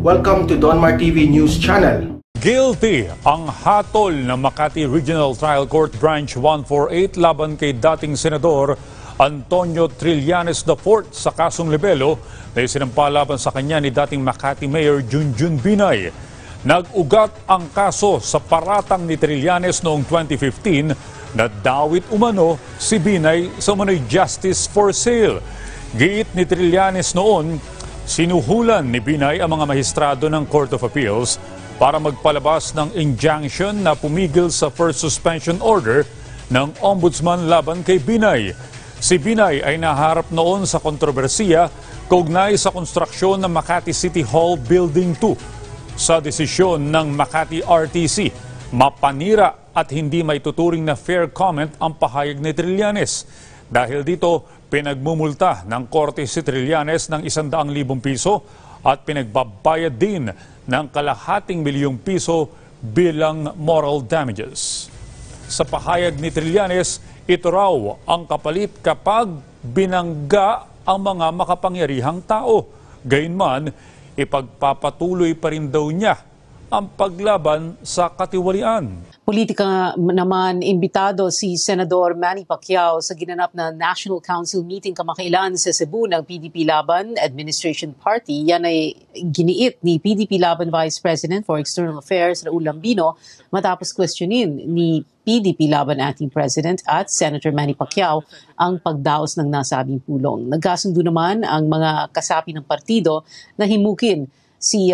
Welcome to Donmar TV News Channel. Guilty ang hatol ng Makati Regional Trial Court Branch 148 laban kay dating Senador Antonio Trillanes IV sa kasong libelo na isinampa laban sa kanya ni dating Makati Mayor Junjun Binay. Nag-ugat ang kaso sa paratang ni Trillanes noong 2015 na dawit umano si Binay sa umano'y justice for sale. Giit ni Trillanes noon, sinuhulan ni Binay ang mga mahistrado ng Court of Appeals para magpalabas ng injunction na pumigil sa first suspension order ng Ombudsman laban kay Binay. Si Binay ay naharap noon sa kontrobersiya kaugnay sa konstruksyon ng Makati City Hall Building 2. Sa desisyon ng Makati RTC, mapanira at hindi maituturing na fair comment ang pahayag ni Trillanes. Dahil dito, pinagmumulta ng korte si Trillanes ng 100,000 piso at pinagbabayad din ng ₱250,000 bilang moral damages. Sa pahayag ni Trillanes, ito raw ang kapalit kapag binangga ang mga makapangyarihang tao. Gayunman, ipagpapatuloy pa rin daw niya ang paglaban sa katiwalian. Politika naman, imbitado si Senador Manny Pacquiao sa ginanap na National Council meeting kamakailan sa Cebu ng PDP Laban Administration Party. Yan ay giniit ni PDP Laban Vice President for External Affairs Raul Lambino matapos questionin ni PDP Laban Acting President at Senator Manny Pacquiao ang pagdaos ng nasabing pulong. Nagkasundo naman ang mga kasapi ng partido na himukin si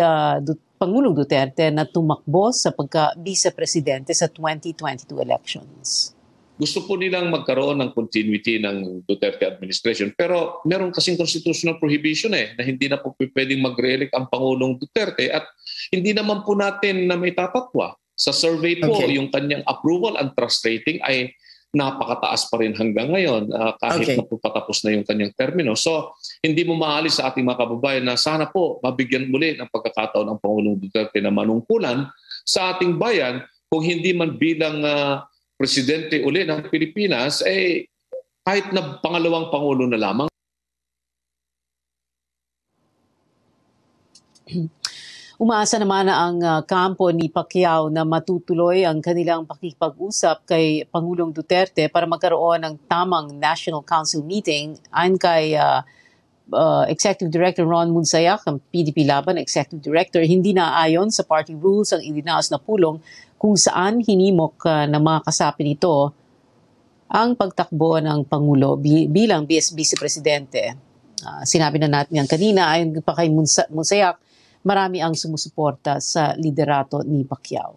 Pangulong Duterte na tumakbo sa pagka-vice-presidente sa 2022 elections. Gusto po nilang magkaroon ng continuity ng Duterte administration pero meron kasing constitutional prohibition na hindi na po pwedeng mag-re-elect ang Pangulong Duterte at hindi naman po natin na may tatatwa. Sa survey po, yung kanyang approval and trust rating ay napakataas pa rin hanggang ngayon kahit na po patapos na yung kanyang termino. So, hindi mo maalis sa ating mga kababayan na sana po mabigyan muli ng pagkakataon ng Pangulong Duterte na manungkulan sa ating bayan kung hindi man bilang presidente uli ng Pilipinas, kahit na pangalawang Pangulo na lamang. Umaasa naman ang kampo ni Pacquiao na matutuloy ang kanilang pakikipag-usap kay Pangulong Duterte para magkaroon ng tamang National Council meeting. Ayon kay Executive Director Ron Munsayak, ang PDP Laban Executive Director, hindi naayon sa party rules ang ilinaos na pulong kung saan hinimok na mga kasapi nito ang pagtakbo ng Pangulo bilang Vice Presidente. Sinabi na natin yan kanina, ayon pa kay Munsayak, marami ang sumusuporta sa liderato ni Pacquiao.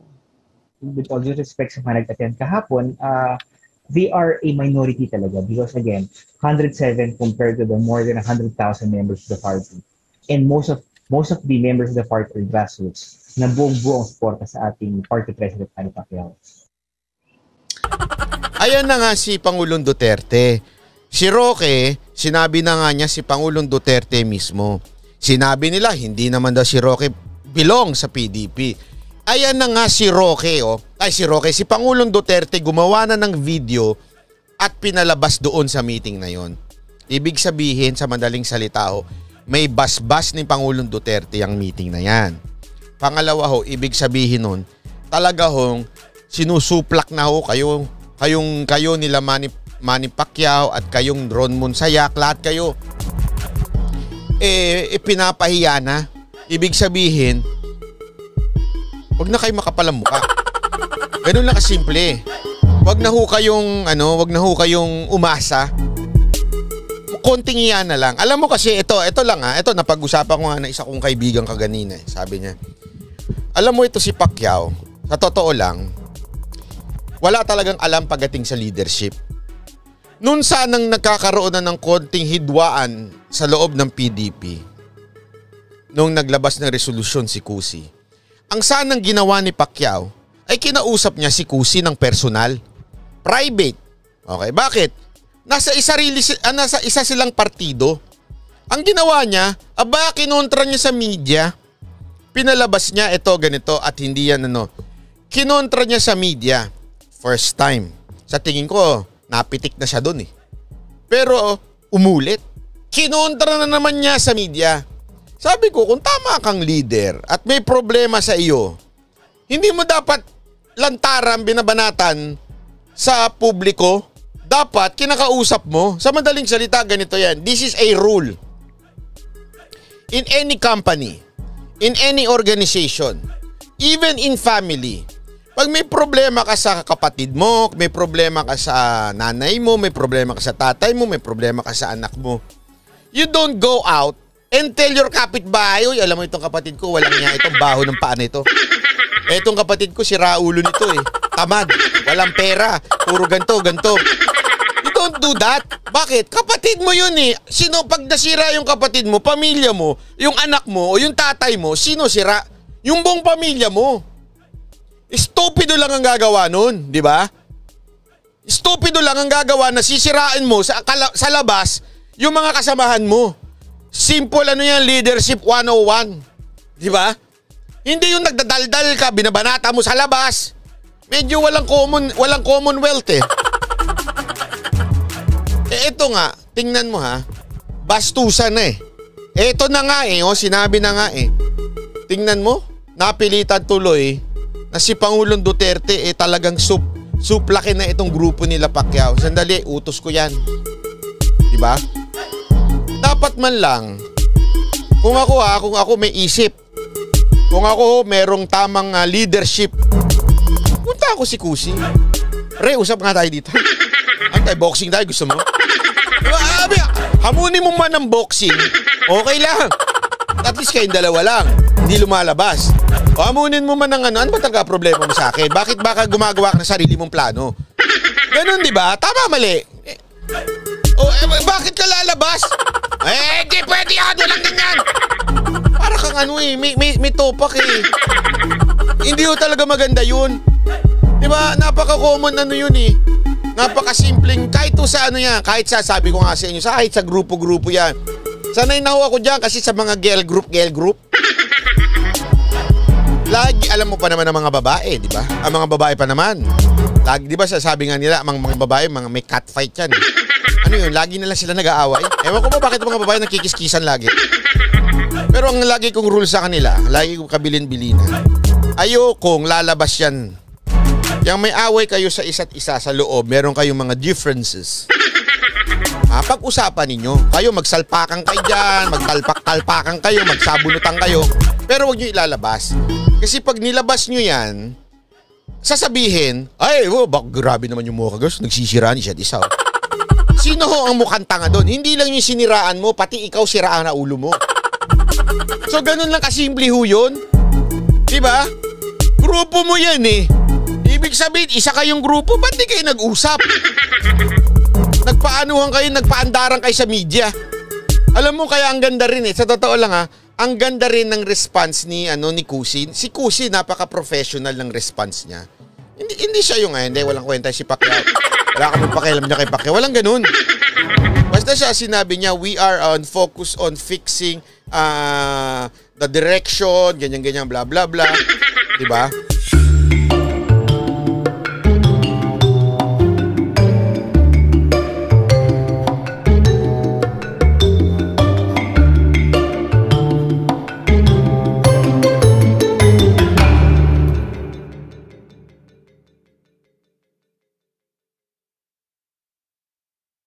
With all due respect sa mga nag-attend kahapon, they are a minority talaga because again, 107 compared to the more than 100,000 members of the party. And most of the members of the party are grassroots na buong-buong suporta sa ating party president Manny Pacquiao. Ayan na nga si Pangulong Duterte. Si Roque, sinabi na nga niya si Pangulong Duterte mismo. Sinabi nila, hindi naman daw si Roque belong sa PDP. Ayan na nga si Roque, si Pangulong Duterte gumawa na ng video at pinalabas doon sa meeting na yon. Ibig sabihin, sa madaling salita may basbas ni Pangulong Duterte ang meeting na yan. Pangalawa ibig sabihin nun, talaga sinusuplak na kayo nila Manny Pacquiao at kayong Ron Munsayak, lahat kayo. Pinapahiya na. Ibig sabihin, wag na kayo makapalang mukha. Ganun lang kasimple. Wag na kayong umasa. Konting iyan na lang. Alam mo kasi ito lang ito napag-usapan ko nga na isa kong kaibigan kaganina. Sabi niya, alam mo ito si Pacquiao, sa totoo lang, wala talagang alam pagdating sa leadership. Noon sanang nagkakaroon na ng konting hidwaan sa loob ng PDP, nung naglabas ng resolusyon si Cusi, ang sanang ginawa ni Pacquiao ay kinausap niya si Cusi ng personal, private. Okay, bakit? Nasa isa silang partido. Ang ginawa niya, kinontra niya sa media. Pinalabas niya ito, ganito, at hindi yan kinontra niya sa media. First time. Sa tingin ko, napitik na siya doon Pero umulit. Kinontra na naman niya sa media. Sabi ko, kung tama kang leader at may problema sa iyo, hindi mo dapat lantaran, binabanatan sa publiko. Dapat kinakausap mo. Sa madaling salita, ganito yan. This is a rule. In any company, in any organization, even in family, pag may problema ka sa kapatid mo, may problema ka sa nanay mo, may problema ka sa tatay mo, may problema ka sa anak mo, you don't go out and tell your kapitbahay, "Uy, alam mo itong kapatid ko, walang niya itong baho ng paa nito. Etong kapatid ko, sira ulo nito eh. Tamad, walang pera, puro ganto. You don't do that. Bakit? Kapatid mo yun eh. Sino pag nasira yung kapatid mo, pamilya mo, yung anak mo o yung tatay mo, sino sira? Yung buong pamilya mo. Stupido lang ang gagawa nun, di ba? Stupido lang ang gagawa na sisirain mo sa labas yung mga kasamahan mo. Simple yan, leadership 101. Di ba? Hindi yung nagdadaldal ka, binabanata mo sa labas. Medyo walang commonwealth eh. Ito nga, tingnan mo ha. Bastusan na eh. Ito na nga eh, sinabi na nga eh. Tingnan mo, napilitan tuloy na si Pangulong Duterte talagang suplakin na itong grupo nila Pacquiao. Sandali, utos ko yan. Diba? Dapat man lang, kung ako may isip, kung ako merong tamang leadership, punta ako si Kusi. Pre, usap nga tayo dito. Boxing tayo, gusto mo? Diba, hamunin mo man ng boxing, okay lang. At least kayong dalawa lang, hindi lumalabas. O hamunin mo man ng ano ba talaga problema mo sa akin? Bakit baka gumagawa ka ng sarili mong plano? Ganun, di ba? Tama, mali. Bakit ka lalabas? Di pwede yan, walang ganyan. Para kang may topak eh. Hindi talaga maganda yun. Di ba? Napaka-common yun eh. Napakasimpleng, kahit sa kahit sabi ko nga sa inyo, kahit sa grupo-grupo yan. Sanay na ako dyan kasi sa mga girl group. Lagi, alam mo pa naman ang mga babae, di ba? Ang mga babae pa naman. Lagi, di ba sasabi nga nila, mga babae, may catfight yan. Ano yun, lagi na lang sila nag-aaway. Ewan ko ba bakit ang mga babae nakikis-kisan lagi. Pero ang lagi kong rule sa kanila, lagi kong kabilin-bilinan. Ayokong lalabas yan. Yang may away kayo sa isa't isa sa loob, meron kayong mga differences. Pag-usapan ninyo. Kayo magsalpakan kayo dyan, magtalpak-talpakan kayo, magsabunutan kayo. Pero huwag nyo ilalabas. Kasi pag nilabas nyo yan, sasabihin, grabe naman yung mukha, guys, nagsisiraan isa't isa. Sino ho ang mukhang tanga doon? Hindi lang yung siniraan mo, pati ikaw siraan na ulo mo. So ganun lang kasimple ho yun. Diba? Grupo mo yan eh. Ibig sabihin, isa kayong grupo, ba't di kayo nag-usap? Nagpaanuhan kayo, nagpaandaran kayo sa media. Alam mo, kaya ang ganda rin eh. Sa totoo lang ang ganda rin ng response ni Kusi. Si Kusi, napaka-professional ng response niya. Hindi siya yung hindi, walang kwenta si Pacquiao. Wala kami pakialam niya kay Pacquiao. Walang ganun. Basta siya, sinabi niya, we are focus on fixing the direction, ganyan-ganyan, blah, blah, blah. Diba?